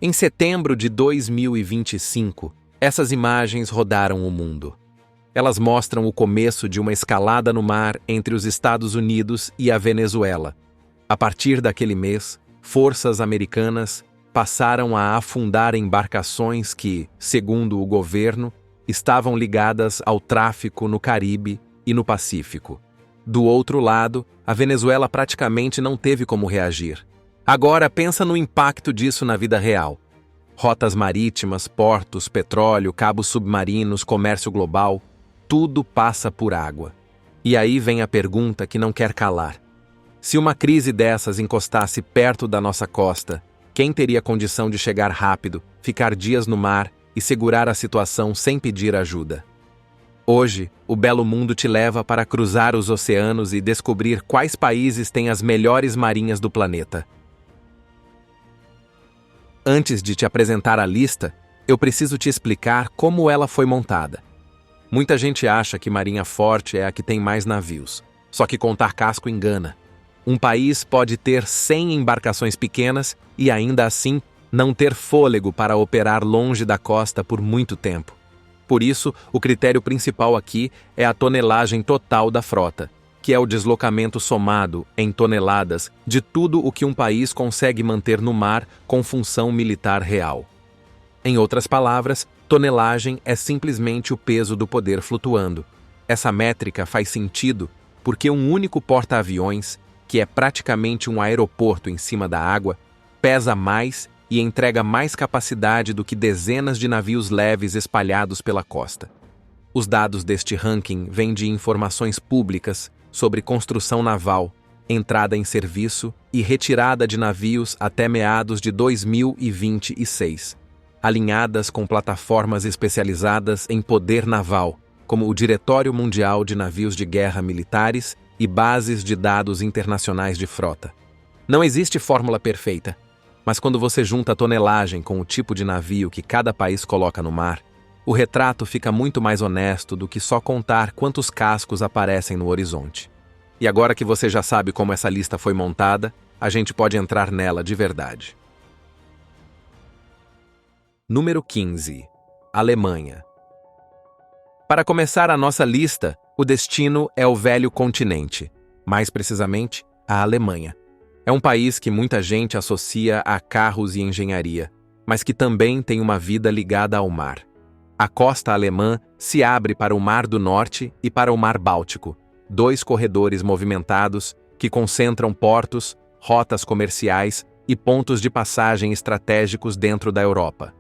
Em setembro de 2025, essas imagens rodaram o mundo. Elas mostram o começo de uma escalada no mar entre os Estados Unidos e a Venezuela. A partir daquele mês, forças americanas passaram a afundar embarcações que, segundo o governo, estavam ligadas ao tráfico no Caribe e no Pacífico. Do outro lado, a Venezuela praticamente não teve como reagir. Agora pensa no impacto disso na vida real. Rotas marítimas, portos, petróleo, cabos submarinos, comércio global, tudo passa por água. E aí vem a pergunta que não quer calar. Se uma crise dessas encostasse perto da nossa costa, quem teria condição de chegar rápido, ficar dias no mar e segurar a situação sem pedir ajuda? Hoje, o belo mundo te leva para cruzar os oceanos e descobrir quais países têm as melhores marinhas do planeta. Antes de te apresentar a lista, eu preciso te explicar como ela foi montada. Muita gente acha que marinha forte é a que tem mais navios, só que contar casco engana. Um país pode ter 100 embarcações pequenas e ainda assim não ter fôlego para operar longe da costa por muito tempo. Por isso, o critério principal aqui é a tonelagem total da frota, que é o deslocamento somado, em toneladas, de tudo o que um país consegue manter no mar com função militar real. Em outras palavras, tonelagem é simplesmente o peso do poder flutuando. Essa métrica faz sentido porque um único porta-aviões, que é praticamente um aeroporto em cima da água, pesa mais e entrega mais capacidade do que dezenas de navios leves espalhados pela costa. Os dados deste ranking vêm de informações públicas sobre construção naval, entrada em serviço e retirada de navios até meados de 2026, alinhadas com plataformas especializadas em poder naval, como o Diretório Mundial de Navios de Guerra Militares e bases de dados internacionais de frota. Não existe fórmula perfeita, mas quando você junta a tonelagem com o tipo de navio que cada país coloca no mar, o retrato fica muito mais honesto do que só contar quantos cascos aparecem no horizonte. E agora que você já sabe como essa lista foi montada, a gente pode entrar nela de verdade. Número 15. Alemanha. Para começar a nossa lista, o destino é o velho continente, mais precisamente, a Alemanha. É um país que muita gente associa a carros e engenharia, mas que também tem uma vida ligada ao mar. A costa alemã se abre para o Mar do Norte e para o Mar Báltico, dois corredores movimentados que concentram portos, rotas comerciais e pontos de passagem estratégicos dentro da Europa.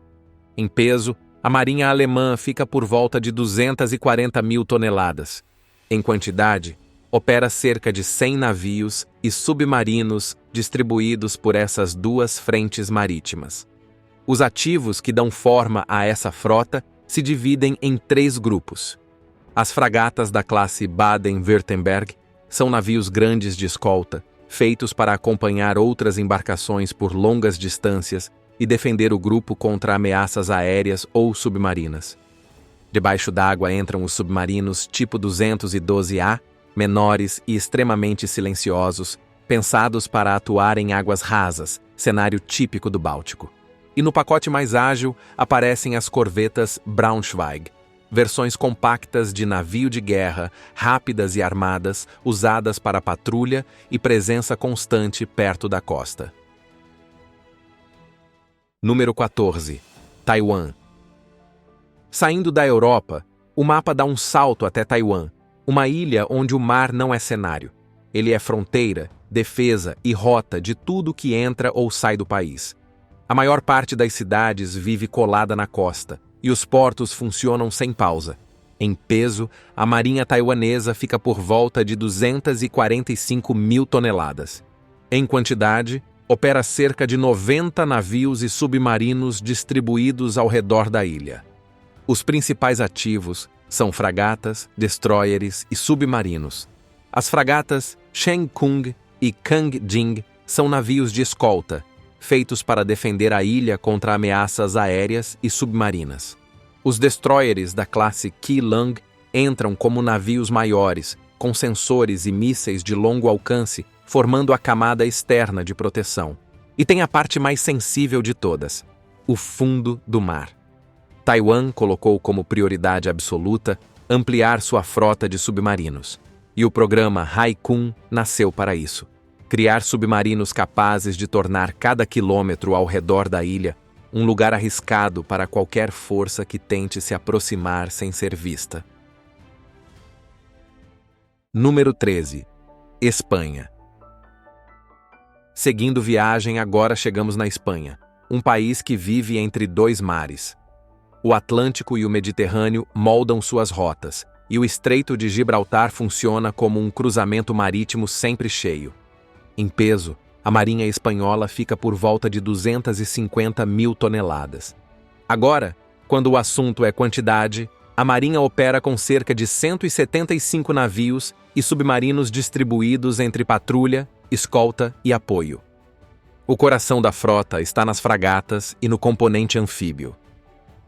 Em peso, a marinha alemã fica por volta de 240 mil toneladas. Em quantidade, opera cerca de 100 navios e submarinos distribuídos por essas duas frentes marítimas. Os ativos que dão forma a essa frota se dividem em 3 grupos. As fragatas da classe Baden-Württemberg são navios grandes de escolta, feitos para acompanhar outras embarcações por longas distâncias e defender o grupo contra ameaças aéreas ou submarinas. Debaixo d'água entram os submarinos tipo 212A, menores e extremamente silenciosos, pensados para atuar em águas rasas, cenário típico do Báltico. E no pacote mais ágil aparecem as corvetas Braunschweig, versões compactas de navio de guerra, rápidas e armadas, usadas para patrulha e presença constante perto da costa. Número 14. Taiwan. Saindo da Europa, o mapa dá um salto até Taiwan, uma ilha onde o mar não é cenário. Ele é fronteira, defesa e rota de tudo que entra ou sai do país. A maior parte das cidades vive colada na costa, e os portos funcionam sem pausa. Em peso, a marinha taiwanesa fica por volta de 245 mil toneladas. Em quantidade, opera cerca de 90 navios e submarinos distribuídos ao redor da ilha. Os principais ativos são fragatas, destroyers e submarinos. As fragatas Shen Kung e Kang Jing são navios de escolta, feitos para defender a ilha contra ameaças aéreas e submarinas. Os destroyers da classe Keelung entram como navios maiores, com sensores e mísseis de longo alcance, formando a camada externa de proteção. E tem a parte mais sensível de todas. o fundo do mar. Taiwan colocou como prioridade absoluta ampliar sua frota de submarinos, e o programa Haikun nasceu para isso. Criar submarinos capazes de tornar cada quilômetro ao redor da ilha um lugar arriscado para qualquer força que tente se aproximar sem ser vista. Número 13. Espanha. Seguindo viagem, agora chegamos na Espanha, um país que vive entre dois mares. O Atlântico e o Mediterrâneo moldam suas rotas, e o Estreito de Gibraltar funciona como um cruzamento marítimo sempre cheio. Em peso, a Marinha Espanhola fica por volta de 250 mil toneladas. Agora, quando o assunto é quantidade, a Marinha opera com cerca de 175 navios e submarinos distribuídos entre patrulha, escolta e apoio. O coração da frota está nas fragatas e no componente anfíbio.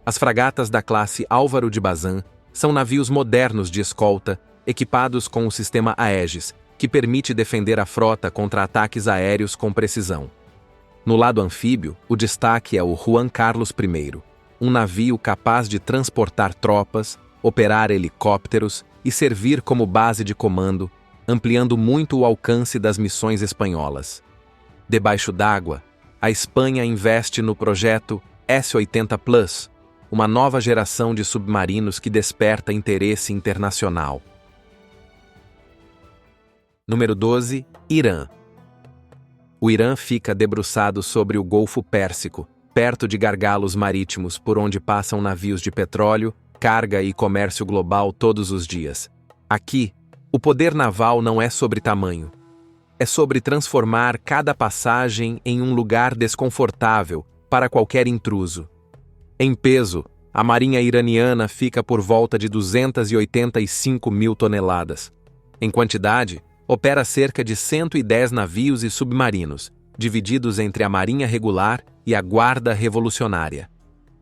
As fragatas da classe Álvaro de Bazan são navios modernos de escolta equipados com o sistema Aegis, que permite defender a frota contra ataques aéreos com precisão. No lado anfíbio, o destaque é o Juan Carlos I, um navio capaz de transportar tropas, operar helicópteros e servir como base de comando, ampliando muito o alcance das missões espanholas. Debaixo d'água, a Espanha investe no projeto S-80 Plus, uma nova geração de submarinos que desperta interesse internacional. Número 12. Irã. O Irã fica debruçado sobre o Golfo Pérsico, perto de gargalos marítimos por onde passam navios de petróleo, carga e comércio global todos os dias. Aqui, o poder naval não é sobre tamanho. É sobre transformar cada passagem em um lugar desconfortável para qualquer intruso. Em peso, a marinha iraniana fica por volta de 285 mil toneladas. Em quantidade, opera cerca de 110 navios e submarinos, divididos entre a marinha regular e a guarda revolucionária.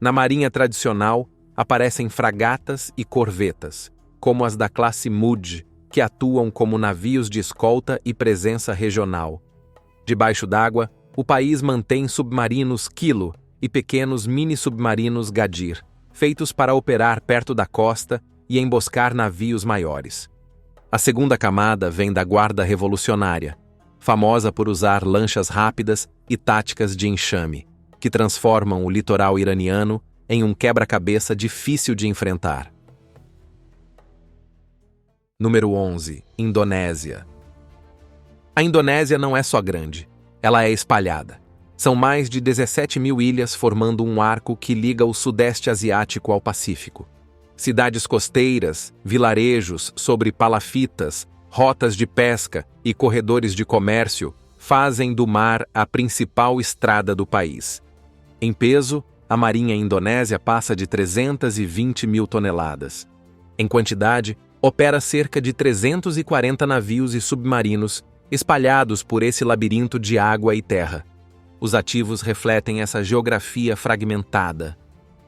Na marinha tradicional, aparecem fragatas e corvetas, como as da classe Mudj, que atuam como navios de escolta e presença regional. Debaixo d'água, o país mantém submarinos Kilo e pequenos mini-submarinos Gadir, feitos para operar perto da costa e emboscar navios maiores. A segunda camada vem da Guarda Revolucionária, famosa por usar lanchas rápidas e táticas de enxame, que transformam o litoral iraniano em um quebra-cabeça difícil de enfrentar. Número 11. Indonésia. A Indonésia não é só grande, ela é espalhada. São mais de 17 mil ilhas formando um arco que liga o Sudeste Asiático ao Pacífico. Cidades costeiras, vilarejos sobre palafitas, rotas de pesca e corredores de comércio fazem do mar a principal estrada do país. Em peso, a marinha indonésia passa de 320 mil toneladas. Em quantidade, opera cerca de 340 navios e submarinos espalhados por esse labirinto de água e terra. Os ativos refletem essa geografia fragmentada.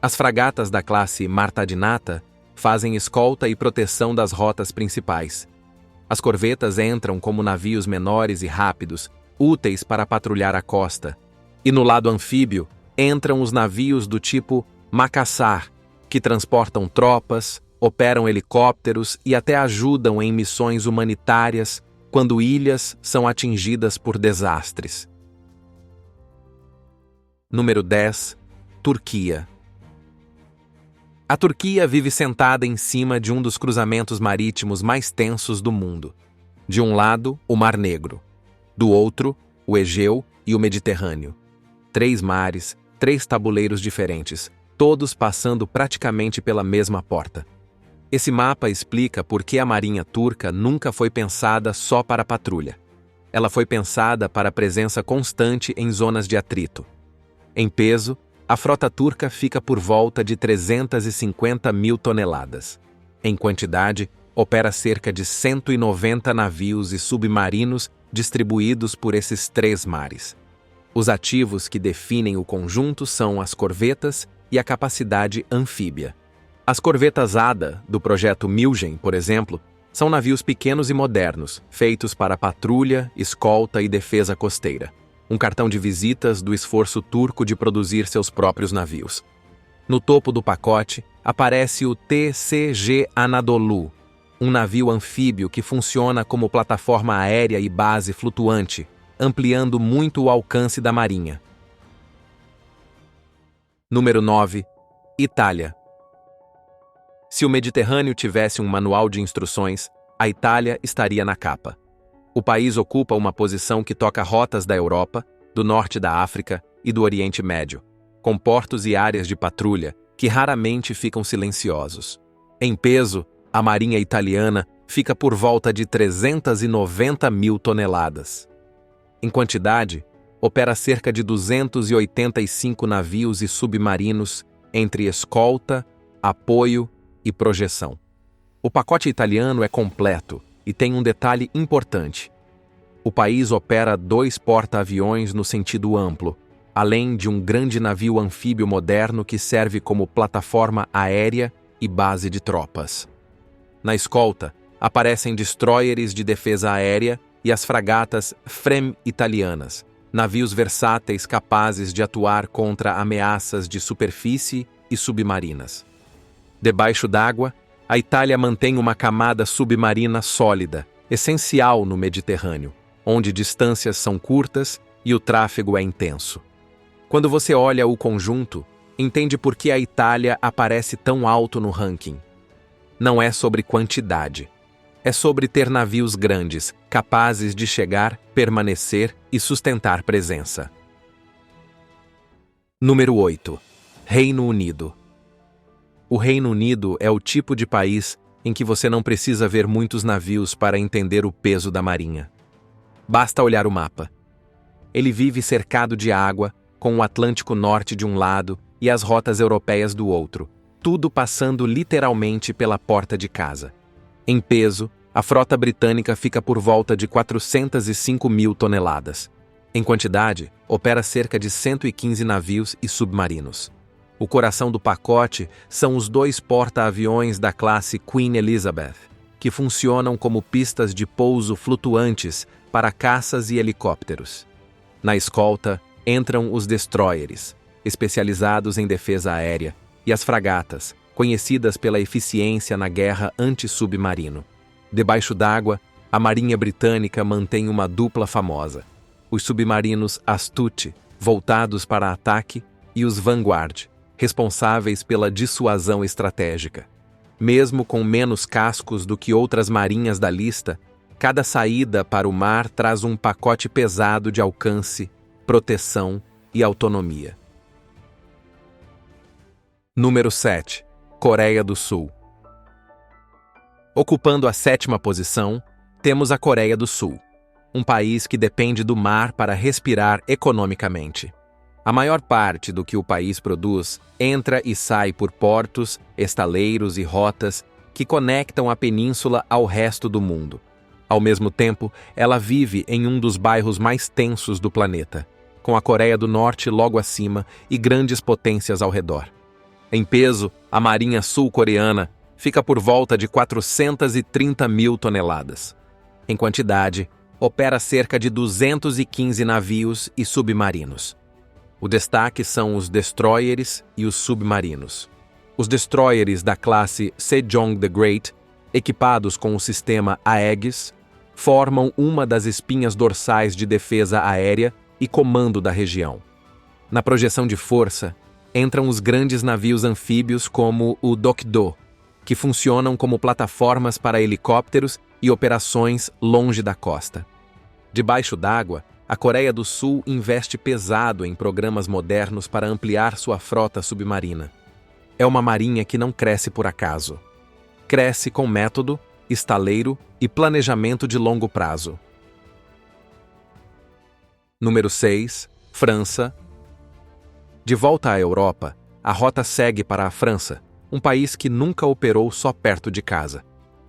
As fragatas da classe Marta Dinata fazem escolta e proteção das rotas principais. As corvetas entram como navios menores e rápidos, úteis para patrulhar a costa. E no lado anfíbio, entram os navios do tipo Macassar, que transportam tropas, operam helicópteros e até ajudam em missões humanitárias quando ilhas são atingidas por desastres. Número 10. Turquia. A Turquia vive sentada em cima de um dos cruzamentos marítimos mais tensos do mundo. De um lado, o Mar Negro. Do outro, o Egeu e o Mediterrâneo. 3 mares, 3 tabuleiros diferentes, todos passando praticamente pela mesma porta. Esse mapa explica por que a marinha turca nunca foi pensada só para patrulha. Ela foi pensada para presença constante em zonas de atrito. Em peso, a frota turca fica por volta de 350 mil toneladas. Em quantidade, opera cerca de 190 navios e submarinos distribuídos por esses 3 mares. Os ativos que definem o conjunto são as corvetas e a capacidade anfíbia. As corvetas Ada, do projeto Milgen, por exemplo, são navios pequenos e modernos, feitos para patrulha, escolta e defesa costeira. um cartão de visitas do esforço turco de produzir seus próprios navios. No topo do pacote, aparece o TCG Anadolu, um navio anfíbio que funciona como plataforma aérea e base flutuante, ampliando muito o alcance da Marinha. Número 9. Itália. Se o Mediterrâneo tivesse um manual de instruções, a Itália estaria na capa. O país ocupa uma posição que toca rotas da Europa, do norte da África e do Oriente Médio, com portos e áreas de patrulha que raramente ficam silenciosos. Em peso, a Marinha Italiana fica por volta de 390 mil toneladas. Em quantidade, opera cerca de 285 navios e submarinos entre escolta, apoio e projeção. O pacote italiano é completo e tem um detalhe importante. O país opera 2 porta-aviões no sentido amplo, além de um grande navio anfíbio moderno que serve como plataforma aérea e base de tropas. Na escolta, aparecem destroyers de defesa aérea e as fragatas FREMM italianas, navios versáteis capazes de atuar contra ameaças de superfície e submarinas. Debaixo d'água, a Itália mantém uma camada submarina sólida, essencial no Mediterrâneo, onde distâncias são curtas e o tráfego é intenso. Quando você olha o conjunto, entende por que a Itália aparece tão alto no ranking. Não é sobre quantidade. É sobre ter navios grandes, capazes de chegar, permanecer e sustentar presença. Número 8. Reino Unido. O Reino Unido é o tipo de país em que você não precisa ver muitos navios para entender o peso da marinha. Basta olhar o mapa. Ele vive cercado de água, com o Atlântico Norte de um lado e as rotas europeias do outro, tudo passando literalmente pela porta de casa. Em peso, a frota britânica fica por volta de 405 mil toneladas. Em quantidade, opera cerca de 115 navios e submarinos. O coração do pacote são os 2 porta-aviões da classe Queen Elizabeth, que funcionam como pistas de pouso flutuantes para caças e helicópteros. Na escolta, entram os destroyers, especializados em defesa aérea, e as fragatas, conhecidas pela eficiência na guerra anti-submarino. Debaixo d'água, a Marinha Britânica mantém uma dupla famosa: os submarinos Astute, voltados para ataque, e os Vanguard, responsáveis pela dissuasão estratégica. Mesmo com menos cascos do que outras marinhas da lista, cada saída para o mar traz um pacote pesado de alcance, proteção e autonomia. Número 7. Coreia do Sul. Ocupando a 7ª posição, temos a Coreia do Sul, um país que depende do mar para respirar economicamente. A maior parte do que o país produz entra e sai por portos, estaleiros e rotas que conectam a península ao resto do mundo. Ao mesmo tempo, ela vive em um dos bairros mais tensos do planeta, com a Coreia do Norte logo acima e grandes potências ao redor. Em peso, a Marinha Sul-Coreana fica por volta de 430 mil toneladas. Em quantidade, opera cerca de 215 navios e submarinos. O destaque são os destroyers e os submarinos. Os destroyers da classe Sejong the Great, equipados com o sistema Aegis, formam uma das espinhas dorsais de defesa aérea e comando da região. Na projeção de força, entram os grandes navios anfíbios como o Dokdo, que funcionam como plataformas para helicópteros e operações longe da costa. Debaixo d'água, a Coreia do Sul investe pesado em programas modernos para ampliar sua frota submarina. É uma marinha que não cresce por acaso. Cresce com método, estaleiro e planejamento de longo prazo. Número 6. França. De volta à Europa, a rota segue para a França, um país que nunca operou só perto de casa.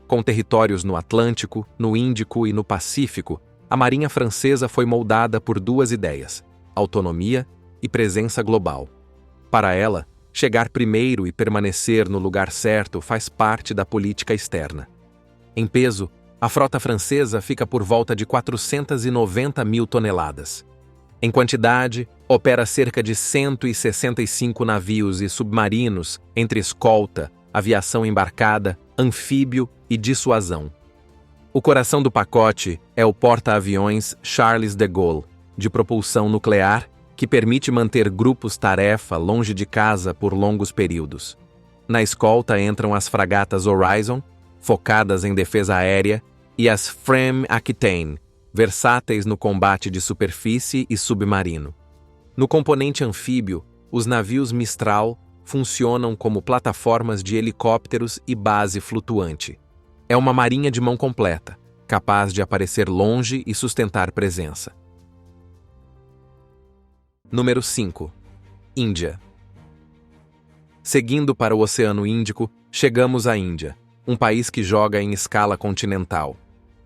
Com territórios no Atlântico, no Índico e no Pacífico, a Marinha Francesa foi moldada por 2 ideias: autonomia e presença global. Para ela, chegar primeiro e permanecer no lugar certo faz parte da política externa. Em peso, a frota francesa fica por volta de 490 mil toneladas. Em quantidade, opera cerca de 165 navios e submarinos entre escolta, aviação embarcada, anfíbio e dissuasão. O coração do pacote é o porta-aviões Charles de Gaulle, de propulsão nuclear, que permite manter grupos-tarefa longe de casa por longos períodos. Na escolta entram as fragatas Horizon, focadas em defesa aérea, e as Frame Aquitaine, versáteis no combate de superfície e submarino. No componente anfíbio, os navios Mistral funcionam como plataformas de helicópteros e base flutuante. É uma marinha de mão completa, capaz de aparecer longe e sustentar presença. Número 5. Índia. Seguindo para o Oceano Índico, chegamos à Índia, um país que joga em escala continental.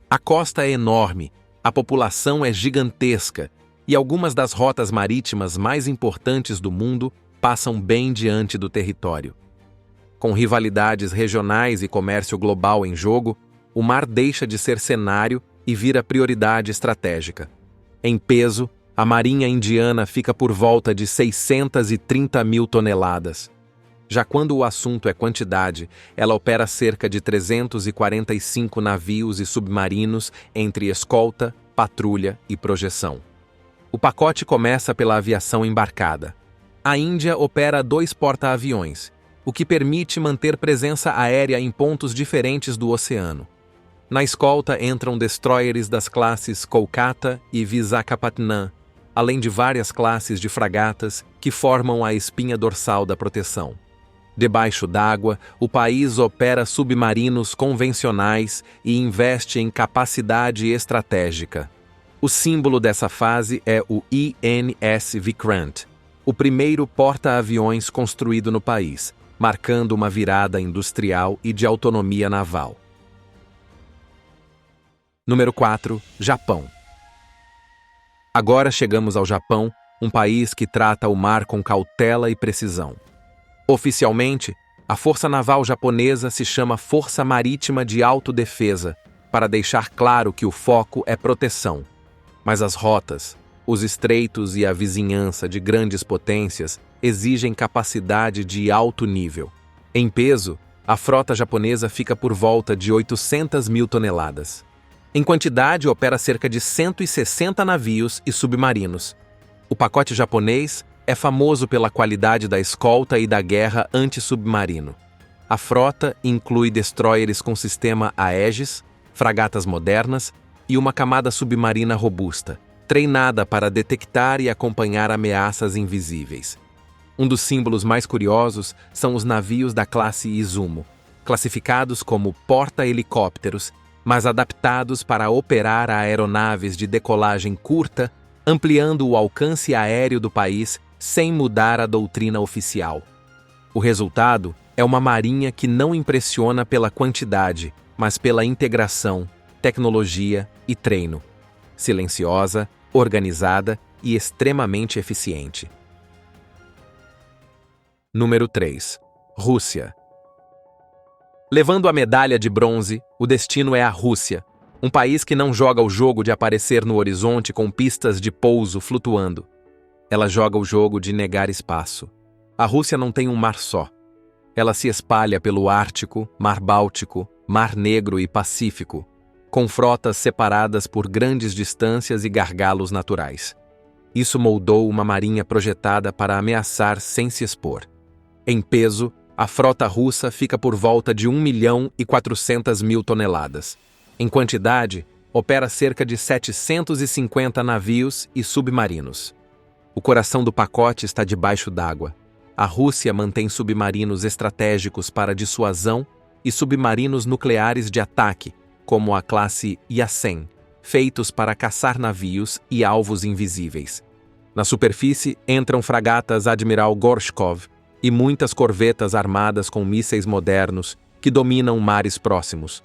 A costa é enorme, a população é gigantesca e algumas das rotas marítimas mais importantes do mundo passam bem diante do território. Com rivalidades regionais e comércio global em jogo, o mar deixa de ser cenário e vira prioridade estratégica. Em peso, a marinha indiana fica por volta de 630 mil toneladas. Já quando o assunto é quantidade, ela opera cerca de 345 navios e submarinos entre escolta, patrulha e projeção. O pacote começa pela aviação embarcada. A Índia opera 2 porta-aviões, o que permite manter presença aérea em pontos diferentes do oceano. Na escolta entram destroyers das classes Kolkata e Visakhapatnam, além de várias classes de fragatas que formam a espinha dorsal da proteção. Debaixo d'água, o país opera submarinos convencionais e investe em capacidade estratégica. O símbolo dessa fase é o INS Vikrant, o primeiro porta-aviões construído no país, marcando uma virada industrial e de autonomia naval. Número 4. Japão. Agora chegamos ao Japão, um país que trata o mar com cautela e precisão. Oficialmente, a Força Naval Japonesa se chama Força Marítima de Autodefesa, para deixar claro que o foco é proteção. Mas as rotas, os estreitos e a vizinhança de grandes potências exigem capacidade de alto nível. Em peso, a frota japonesa fica por volta de 800 mil toneladas. Em quantidade, opera cerca de 160 navios e submarinos. O pacote japonês é famoso pela qualidade da escolta e da guerra anti-submarino. A frota inclui destroyers com sistema Aegis, fragatas modernas e uma camada submarina robusta, treinada para detectar e acompanhar ameaças invisíveis. Um dos símbolos mais curiosos são os navios da classe Izumo, classificados como porta-helicópteros, mas adaptados para operar aeronaves de decolagem curta, ampliando o alcance aéreo do país sem mudar a doutrina oficial. O resultado é uma marinha que não impressiona pela quantidade, mas pela integração, tecnologia e treino. Silenciosa, organizada e extremamente eficiente. Número 3. Rússia. Levando a medalha de bronze, o destino é a Rússia, um país que não joga o jogo de aparecer no horizonte com pistas de pouso flutuando. Ela joga o jogo de negar espaço. A Rússia não tem um mar só. Ela se espalha pelo Ártico, Mar Báltico, Mar Negro e Pacífico, com frotas separadas por grandes distâncias e gargalos naturais. Isso moldou uma marinha projetada para ameaçar sem se expor. Em peso, a frota russa fica por volta de 1.400.000 toneladas. Em quantidade, opera cerca de 750 navios e submarinos. O coração do pacote está debaixo d'água. A Rússia mantém submarinos estratégicos para dissuasão e submarinos nucleares de ataque, como a classe Yasen, feitos para caçar navios e alvos invisíveis. Na superfície entram fragatas Admiral Gorshkov e muitas corvetas armadas com mísseis modernos que dominam mares próximos.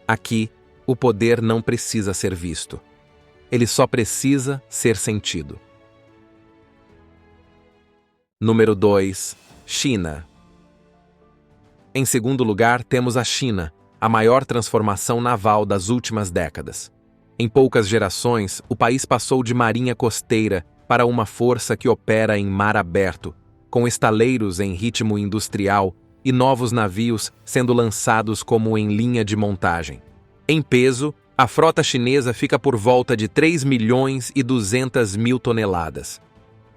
Aqui, o poder não precisa ser visto. Ele só precisa ser sentido. Número 2. China. Em segundo lugar, temos a China, a maior transformação naval das últimas décadas. Em poucas gerações, o país passou de marinha costeira para uma força que opera em mar aberto, com estaleiros em ritmo industrial e novos navios sendo lançados como em linha de montagem. Em peso, a frota chinesa fica por volta de 3.200.000 toneladas.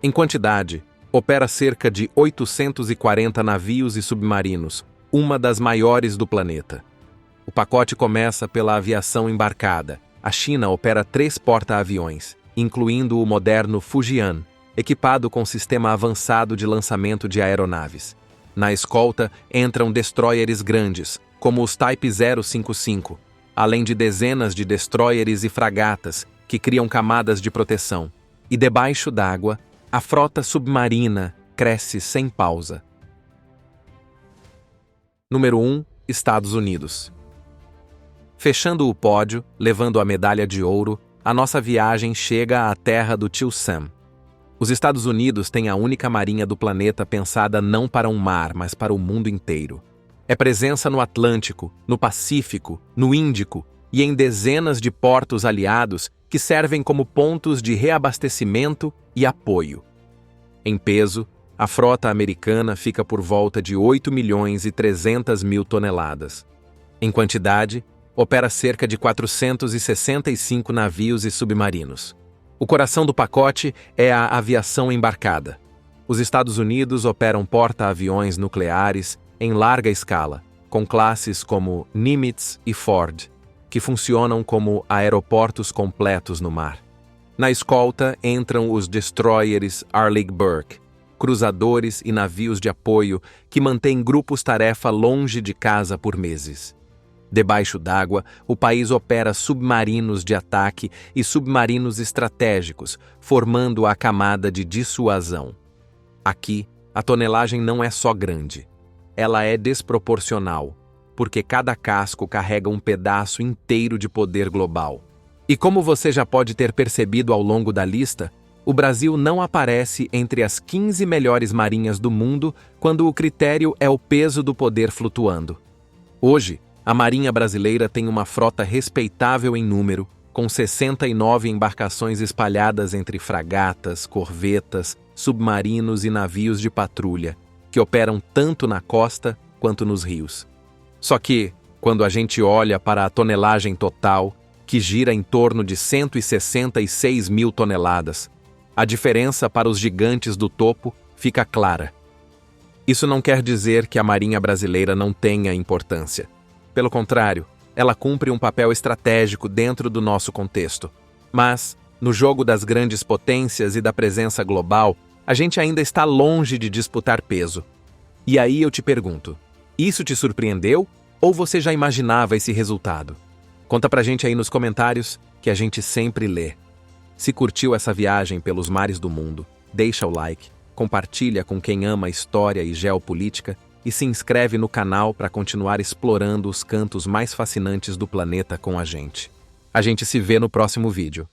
Em quantidade, opera cerca de 840 navios e submarinos, uma das maiores do planeta. O pacote começa pela aviação embarcada. A China opera 3 porta-aviões, incluindo o moderno Fujian, equipado com sistema avançado de lançamento de aeronaves. Na escolta entram destroyers grandes, como os Type 055, além de dezenas de destroyers e fragatas que criam camadas de proteção. E debaixo d'água, a frota submarina cresce sem pausa. Número 1. Estados Unidos. Fechando o pódio, levando a medalha de ouro, a nossa viagem chega à terra do tio Sam. Os Estados Unidos têm a única marinha do planeta pensada não para um mar, mas para o mundo inteiro. É presença no Atlântico, no Pacífico, no Índico e em dezenas de portos aliados que servem como pontos de reabastecimento e apoio. Em peso, a frota americana fica por volta de 8.300.000 toneladas. Em quantidade, opera cerca de 465 navios e submarinos. O coração do pacote é a aviação embarcada. Os Estados Unidos operam porta-aviões nucleares em larga escala, com classes como Nimitz e Ford, que funcionam como aeroportos completos no mar. Na escolta entram os destroyers Arleigh Burke, cruzadores e navios de apoio que mantêm grupos-tarefa longe de casa por meses. Debaixo d'água, o país opera submarinos de ataque e submarinos estratégicos, formando a camada de dissuasão. Aqui, a tonelagem não é só grande. Ela é desproporcional, porque cada casco carrega um pedaço inteiro de poder global. E como você já pode ter percebido ao longo da lista, o Brasil não aparece entre as 15 melhores marinhas do mundo quando o critério é o peso do poder flutuando. Hoje, a Marinha Brasileira tem uma frota respeitável em número, com 69 embarcações espalhadas entre fragatas, corvetas, submarinos e navios de patrulha, que operam tanto na costa quanto nos rios. Só que, quando a gente olha para a tonelagem total, que gira em torno de 166.000 toneladas, a diferença para os gigantes do topo fica clara. Isso não quer dizer que a Marinha Brasileira não tenha importância. Pelo contrário, ela cumpre um papel estratégico dentro do nosso contexto. Mas, no jogo das grandes potências e da presença global, a gente ainda está longe de disputar peso. E aí eu te pergunto, isso te surpreendeu ou você já imaginava esse resultado? Conta pra gente aí nos comentários, que a gente sempre lê. Se curtiu essa viagem pelos mares do mundo, deixa o like, compartilha com quem ama história e geopolítica e se inscreve no canal para continuar explorando os cantos mais fascinantes do planeta com a gente. A gente se vê no próximo vídeo.